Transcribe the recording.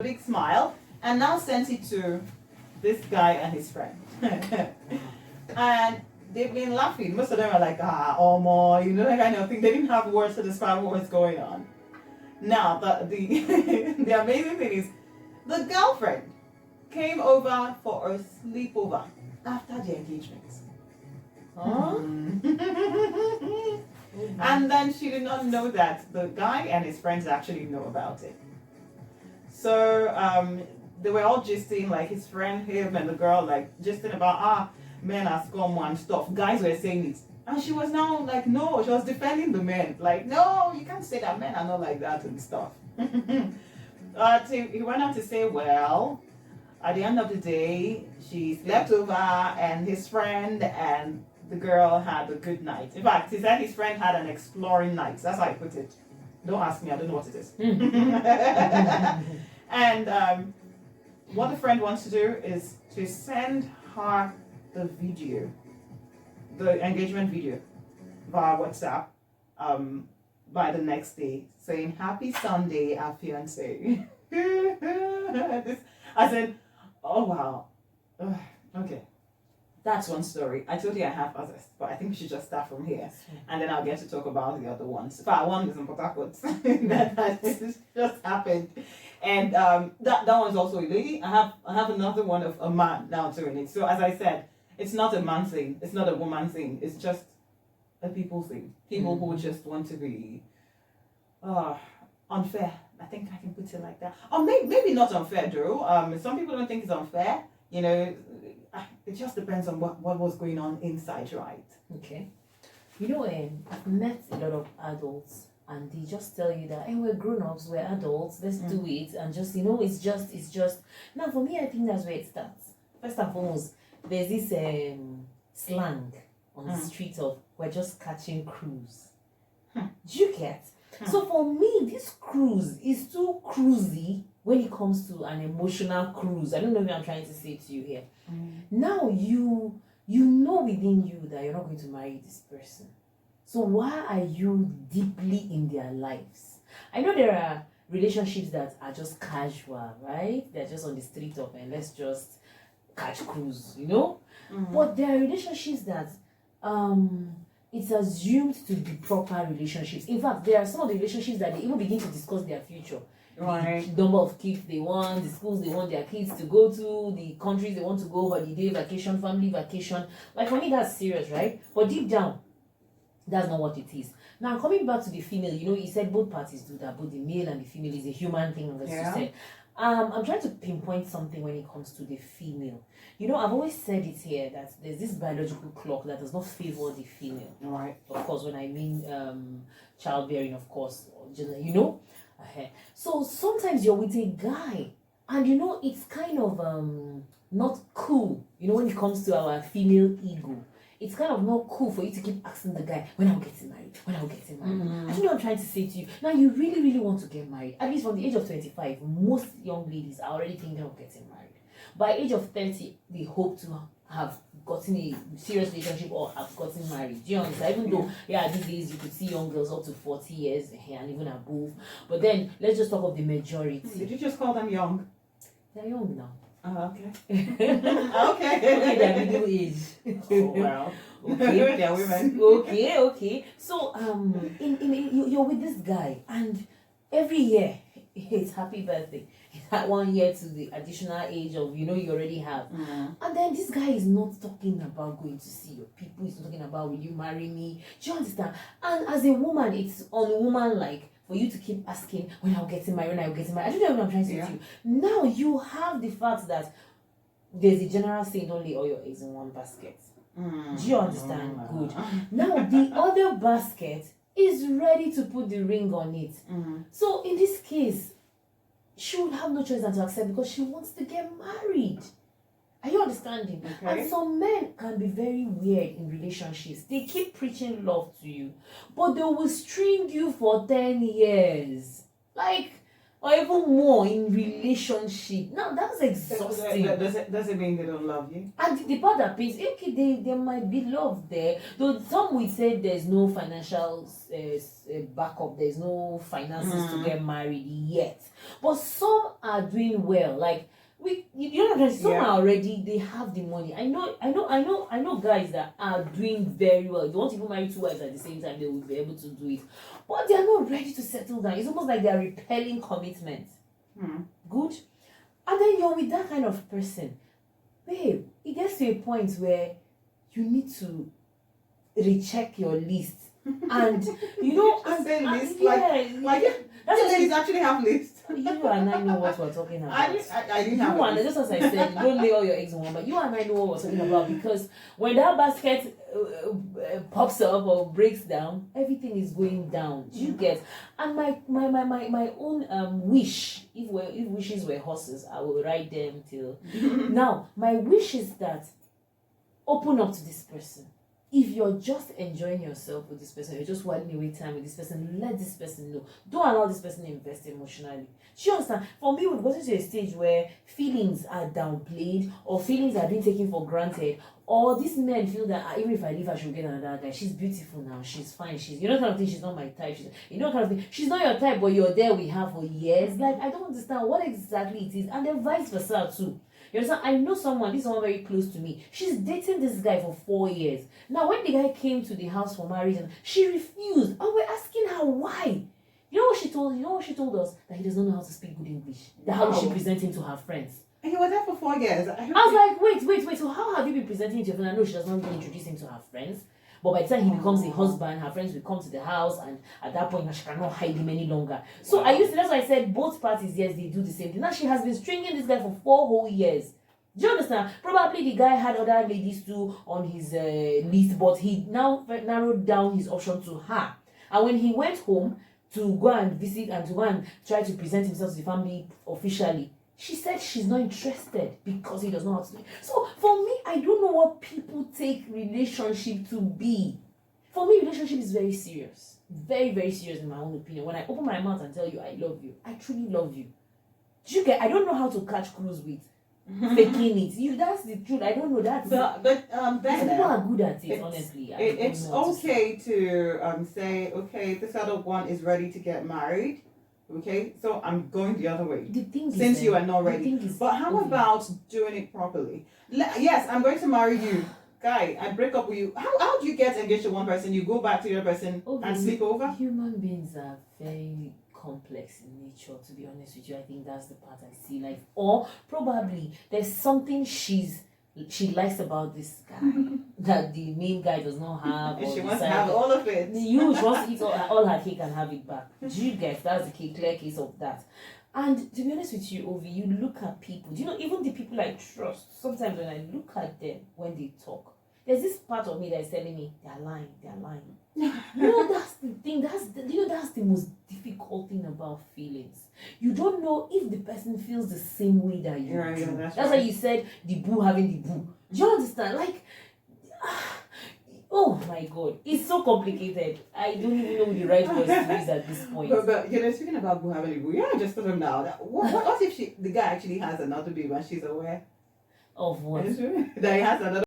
big smile, and now sent it to this guy and his friend. And they've been laughing. Most of them are like, oh more, that kind of thing. They didn't have words to describe what was going on. Now, the the amazing thing is, the girlfriend came over for a sleepover after the engagement. Huh? And then she did not know that the guy and his friends actually know about it. So they were all gisting, like his friend, him, and the girl, like gisting about men are scum and stuff. Guys were saying it, and she was now like, no, she was defending the men, like, no, you can't say that men are not like that and stuff. He went on to say, well, at the end of the day, she slept over, and his friend and the girl had a good night. In fact, he said his friend had an exploring night. That's how I put it. Don't ask me, I don't know what it is. And what the friend wants to do is to send her the video, the engagement video, via WhatsApp by the next day, saying, "Happy Sunday, our fiance." I said, oh wow. Okay. That's one story. I told you I have others, but I think we should just start from here, and then I'll get to talk about the other ones. But one is in Port Harcourt that just happened, and that one's also a lady. I have another one of a man now doing it. So as I said, it's not a man thing. It's not a woman thing. It's just a people thing. People who just want to be unfair. I think I can put it like that. Or maybe not unfair, Drew. Some people don't think it's unfair. It just depends on what was going on inside, right? Okay. I've met a lot of adults, and they just tell you that, hey, we're grown-ups, we're adults, let's do it, and just, it's just. Now, for me, I think that's where it starts. First and foremost, there's this slang on the street of, we're just catching cruise. Do you get? So for me, this cruise is too cruisy when it comes to an emotional cruise. I don't know what I'm trying to say to you here. Now you know within you that you're not going to marry this person. So why are you deeply in their lives? I know there are relationships that are just casual, right? They're just on the street of, and let's just catch cruise, But there are relationships that it's assumed to be proper relationships. In fact, there are some of the relationships that they even begin to discuss their future. Right. The number of kids they want, the schools they want their kids to go to, the countries they want to go, holiday, vacation, family vacation. Like, for me, that's serious, right? But deep down, that's not what it is. Now, coming back to the female, you said both parties do that. Both the male and the female is a human thing, as you said. I'm trying to pinpoint something when it comes to the female. I've always said it here that there's this biological clock that does not favor the female. Right. Of course, when I mean childbearing, of course, So sometimes you're with a guy, and it's kind of not cool. When it comes to our female ego, it's kind of not cool for you to keep asking the guy, when I'm getting married, when I'm getting married. I think I'm trying to say to you, now you really, really want to get married. At least from the age of 25, most young ladies are already thinking of getting married. By age of 30, they hope to have gotten a serious relationship or have gotten married. Do you understand? Even though, these days you could see young girls up to 40 years and even above. But then, let's just talk of the majority. Did you just call them young? They're young now. Oh, okay. Okay, they're middle age. Oh, wow. Okay. They're women. Okay. So, you're with this guy, and every year, it's happy birthday. It's at 1 year to the additional age of, you already have. And then this guy is not talking about going to see your people. He's not talking about, will you marry me? Do you understand? And as a woman, it's unwoman-like for you to keep asking, when I'm getting married. I don't know what I'm trying to say to you. Now you have the fact that there's a general saying, don't lay all your eggs in one basket. Do you understand? Good. Now the other basket is ready to put the ring on it. So in this case, she would have no choice than to accept, because she wants to get married. Are you understanding? Okay. And some men can be very weird in relationships. They keep preaching love to you, but they will string you for 10 years. Like, or even more in relationship. Now that's exhausting. Does it mean they don't love you? And the part that pays, okay, there might be love there. Though some will say there's no financial backup, there's no finances to get married yet. But some are doing well. Like you know, some are already, they have the money. I know guys that are doing very well. They want to even marry two wives at the same time, they will be able to do it. But they are not ready to settle down. It's almost like they are repelling commitment. Good. And then you're with that kind of person. Babe, it gets to a point where you need to recheck your list. And you know, list, ladies actually have lists. You and I know what we're talking about. I didn't have a list. Just as I said, don't lay all your eggs in one, but you and I know what we're talking about, because when that basket pops up or breaks down, everything is going down. You get, and my own wish, if wishes were horses, I will ride them till now. My wish is that open up to this person. If you're just enjoying yourself with this person, you're just whiling away time with this person, let this person know. Don't allow this person to invest emotionally. Do you understand? For me, we've gotten to a stage where feelings are downplayed, or feelings are being taken for granted, or these men feel that even if I leave her, she'll get another guy. She's beautiful now, she's fine, she's, you know, kind of thing, she's not my type, kind of thing, she's not your type, but you're there with her for years. Like, I don't understand what exactly it is, and then vice versa too. You understand? I know someone, this is someone very close to me. She's dating this guy for 4 years. Now, when the guy came to the house for marriage, she refused. And we're asking her why. You know what she told us? That he does not know how to speak good English. That how is she presenting to her friends? And he was there for 4 years. I was like, wait. So how have you been presenting to your friends? I know she does not even introduce him to her friends. But by the time he becomes a husband, her friends will come to the house, and at that point, she cannot hide him any longer. So that's why I said both parties, yes, they do the same thing. Now she has been stringing this guy for 4 whole years. Do you understand? Probably the guy had other ladies too on his list, but he now narrowed down his option to her. And when he went home to go and visit and to go and try to present himself to the family officially, she said she's not interested because he does not have to. So for me, I don't know what people take relationship to be. For me, relationship is very serious. Very, very serious in my own opinion. When I open my mouth and tell you I love you, I truly love you. Do you get? I don't know how to catch cruise with faking it. That's the truth. I don't know that. People are good at it, honestly. It's okay to say, okay, this other one is ready to get married. Okay, so I'm going the other way. The thing since you are not ready. But how about doing it properly? Yes, I'm going to marry you. Guy, I break up with you. How do you get engaged to one person? You go back to the other person and sleep over? Human beings are very complex in nature, to be honest with you. I think that's the part I see. Like, or probably there's something she likes about this guy that the main guy does not have. She wants to have all of it. She wants to eat all her cake and have it back. Do you get? That's the clear case of that. And to be honest with you, Ovi, you look at people. Do you know, even the people I trust, sometimes when I look at them, when they talk, there's this part of me that is telling me, they're lying. You know, that's the thing. That's the most difficult thing about feelings. You don't know if the person feels the same way that you do. Yeah, that's why you said the boo having the boo. Do you understand? Like, oh my God, it's so complicated. I don't even know the right words to use at this point. But you know, speaking about boo having the boo, I just thought of now that what if the guy actually has another baby and she's aware of what? That he has another